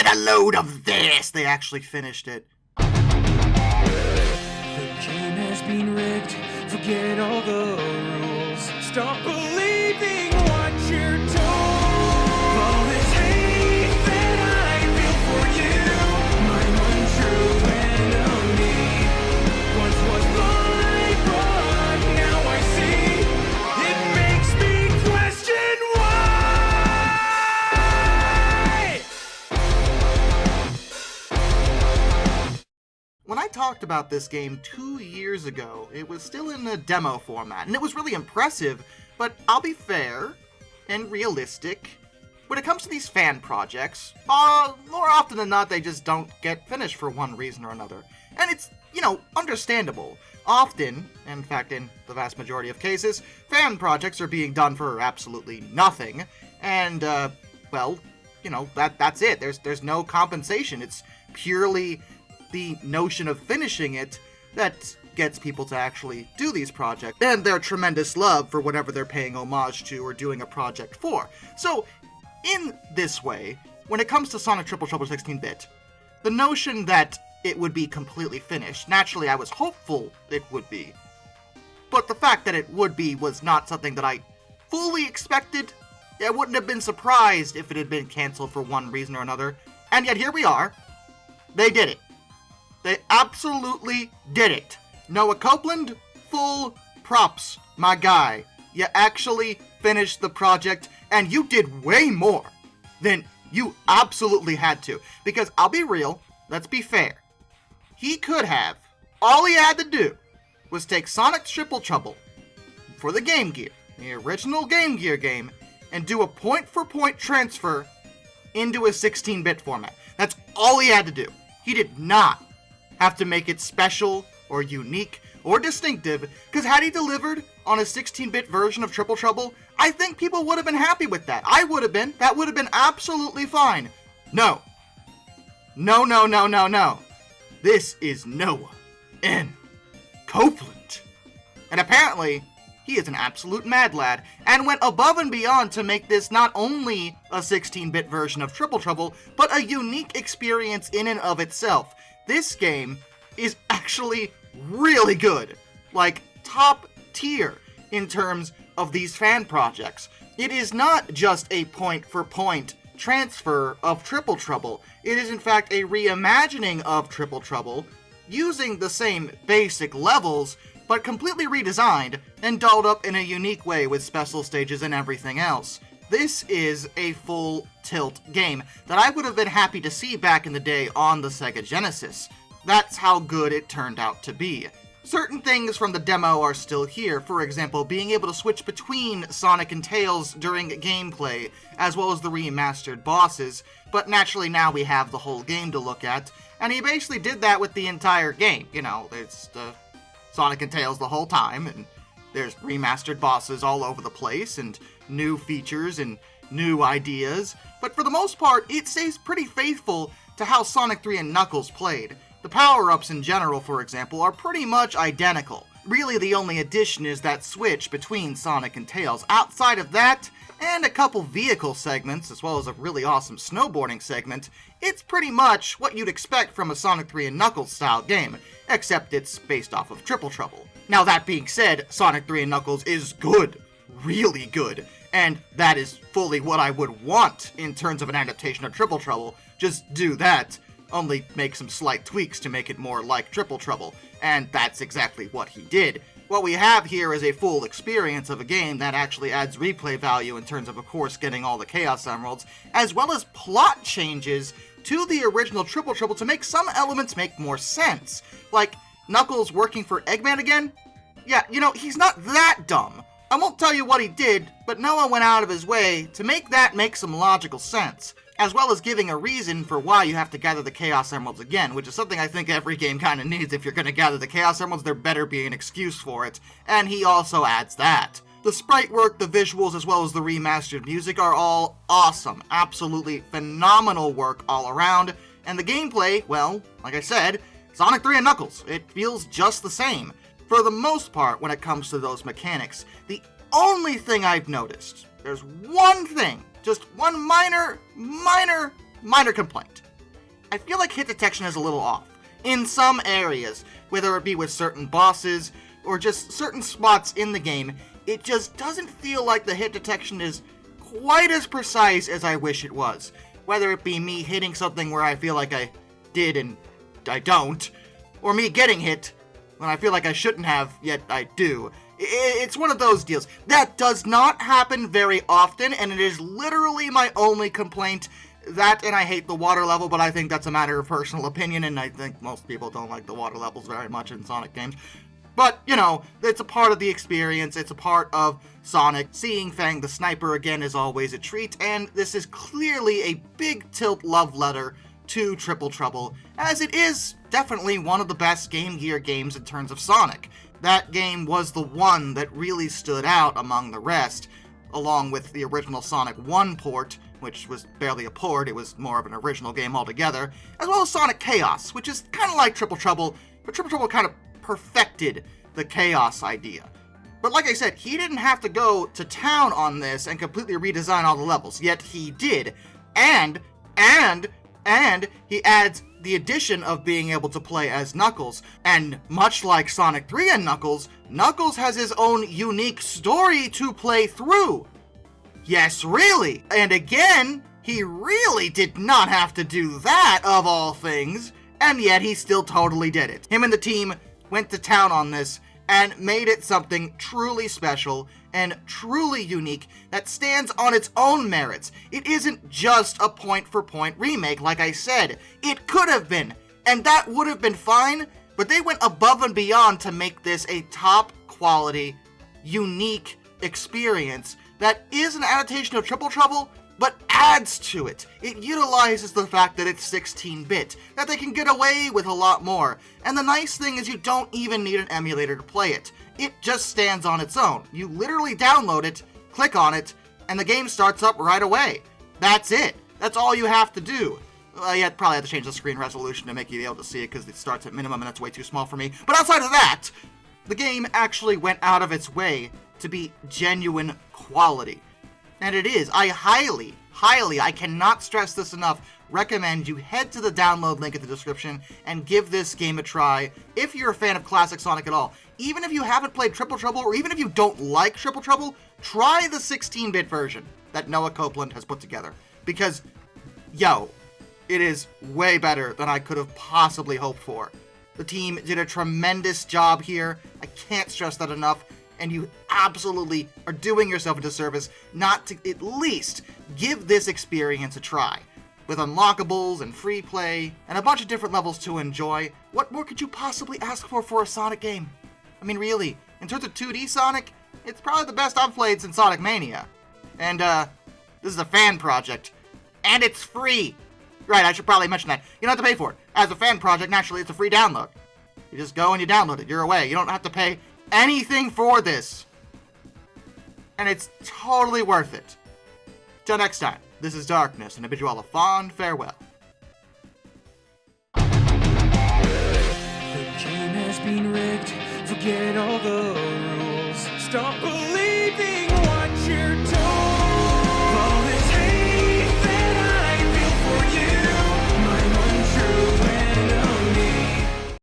get a load of this! They actually finished it. The game has been rigged. Forget all the rules. Stop believing what you're told. All this hate that I feel for you, my untrue enemy. Once was blind, but now I see. It makes me question why. When I talked about this game 2 years ago, it was still in a demo format, and it was really impressive, but I'll be fair and realistic. When it comes to these fan projects, more often than not, they just don't get finished for one reason or another. And it's, understandable. Often, in fact, in the vast majority of cases, fan projects are being done for absolutely nothing, and, that's it. There's no compensation. It's purely the notion of finishing it that gets people to actually do these projects, and their tremendous love for whatever they're paying homage to or doing a project for. So, in this way, when it comes to Sonic Triple Trouble 16-bit, the notion that it would be completely finished, naturally I was hopeful it would be, but the fact that it would be was not something that I fully expected. I wouldn't have been surprised if it had been cancelled for one reason or another, and yet here we are. They did it. They absolutely did it. Noah Copeland, full props, my guy. You actually finished the project, and you did way more than you absolutely had to. Because I'll be real, let's be fair. He could have, all he had to do was take Sonic Triple Trouble for the Game Gear, the original Game Gear game, and do a point-for-point transfer into a 16-bit format. That's all he had to do. He did not have to make it special or unique or distinctive, because had he delivered on a 16-bit version of Triple Trouble, I think people would have been happy with that. I would have been. That would have been absolutely fine. No. No, no, no, no, no. This is Noah N. Copeland. And apparently, he is an absolute mad lad, and went above and beyond to make this not only a 16-bit version of Triple Trouble, but a unique experience in and of itself. This game is actually really good. Like, top tier in terms of these fan projects. It is not just a point-for-point transfer of Triple Trouble. It is in fact a reimagining of Triple Trouble, using the same basic levels, but completely redesigned and dolled up in a unique way with special stages and everything else. This is a full tilt game that I would have been happy to see back in the day on the Sega Genesis. That's how good it turned out to be. Certain things from the demo are still here, for example, being able to switch between Sonic and Tails during gameplay, as well as the remastered bosses, but naturally now we have the whole game to look at, and he basically did that with the entire game. It's Sonic and Tails the whole time, and there's remastered bosses all over the place, and new features and new ideas, but for the most part, it stays pretty faithful to how Sonic 3 and Knuckles played. The power-ups in general, for example, are pretty much identical. Really, the only addition is that switch between Sonic and Tails. Outside of that, and a couple vehicle segments, as well as a really awesome snowboarding segment, it's pretty much what you'd expect from a Sonic 3 and Knuckles style game, except it's based off of Triple Trouble. Now that being said, Sonic 3 and Knuckles is good. Really good. And that is fully what I would want in terms of an adaptation of Triple Trouble. Just do that. Only make some slight tweaks to make it more like Triple Trouble. And that's exactly what he did. What we have here is a full experience of a game that actually adds replay value in terms of course, getting all the Chaos Emeralds, as well as plot changes to the original Triple Trouble to make some elements make more sense. Like, Knuckles working for Eggman again? Yeah, he's not that dumb. I won't tell you what he did, but Noah went out of his way to make that make some logical sense, as well as giving a reason for why you have to gather the Chaos Emeralds again, which is something I think every game kind of needs. If you're going to gather the Chaos Emeralds, there better be an excuse for it, and he also adds that. The sprite work, the visuals, as well as the remastered music are all awesome. Absolutely phenomenal work all around, and the gameplay, well, like I said, Sonic 3 and Knuckles. It feels just the same. For the most part, when it comes to those mechanics, the only thing I've noticed, there's one thing, just one minor complaint. I feel like hit detection is a little off. In some areas, whether it be with certain bosses or just certain spots in the game, it just doesn't feel like the hit detection is quite as precise as I wish it was. Whether it be me hitting something where I feel like I did and I don't, or me getting hit when I feel like I shouldn't have, yet I do. It's one of those deals. That does not happen very often, and it is literally my only complaint. That, and I hate the water level, but I think that's a matter of personal opinion, and I think most people don't like the water levels very much in Sonic games. But, you know, it's a part of the experience, it's a part of Sonic. Seeing Fang the Sniper again is always a treat, and this is clearly a big tilt love letter to Triple Trouble, as it is definitely one of the best Game Gear games in terms of Sonic. That game was the one that really stood out among the rest, along with the original Sonic 1 port, which was barely a port, it was more of an original game altogether, as well as Sonic Chaos, which is kind of like Triple Trouble, but Triple Trouble kind of perfected the Chaos idea. But like I said, he didn't have to go to town on this and completely redesign all the levels, yet he did. And he adds the addition of being able to play as Knuckles. And much like Sonic 3 and Knuckles, Knuckles has his own unique story to play through. Yes, really. And again, he really did not have to do that, of all things. And yet he still totally did it. Him and the team went to town on this and made it something truly special and truly unique that stands on its own merits. It isn't just a point-for-point remake, like I said. It could have been, and that would have been fine, but they went above and beyond to make this a top-quality, unique experience that is an adaptation of Triple Trouble, but adds to it. It utilizes the fact that it's 16-bit, that they can get away with a lot more, and the nice thing is you don't even need an emulator to play it. It just stands on its own. You literally download it, click on it, and the game starts up right away. That's it. That's all you have to do. You probably have to change the screen resolution to make you be able to see it because it starts at minimum and that's way too small for me. But outside of that, the game actually went out of its way to be genuine quality. And it is. I highly, I cannot stress this enough, recommend you head to the download link in the description and give this game a try if you're a fan of classic Sonic at all. Even if you haven't played Triple Trouble, or even if you don't like Triple Trouble, try the 16-bit version that Noah Copeland has put together. Because, yo, it is way better than I could have possibly hoped for. The team did a tremendous job here. I can't stress that enough. And you absolutely are doing yourself a disservice not to at least give this experience a try. With unlockables and free play, and a bunch of different levels to enjoy, what more could you possibly ask for a Sonic game? I mean, really, in terms of 2D Sonic, it's probably the best I've played since Sonic Mania. And, this is a fan project. And it's free! Right, I should probably mention that. You don't have to pay for it. As a fan project, naturally, it's a free download. You just go and you download it. You're away. You don't have to pay anything for this. And it's totally worth it. Till next time, this is Darkness, and I bid you all a fond farewell. The game has been rigged. Forget all the rules. Stop believing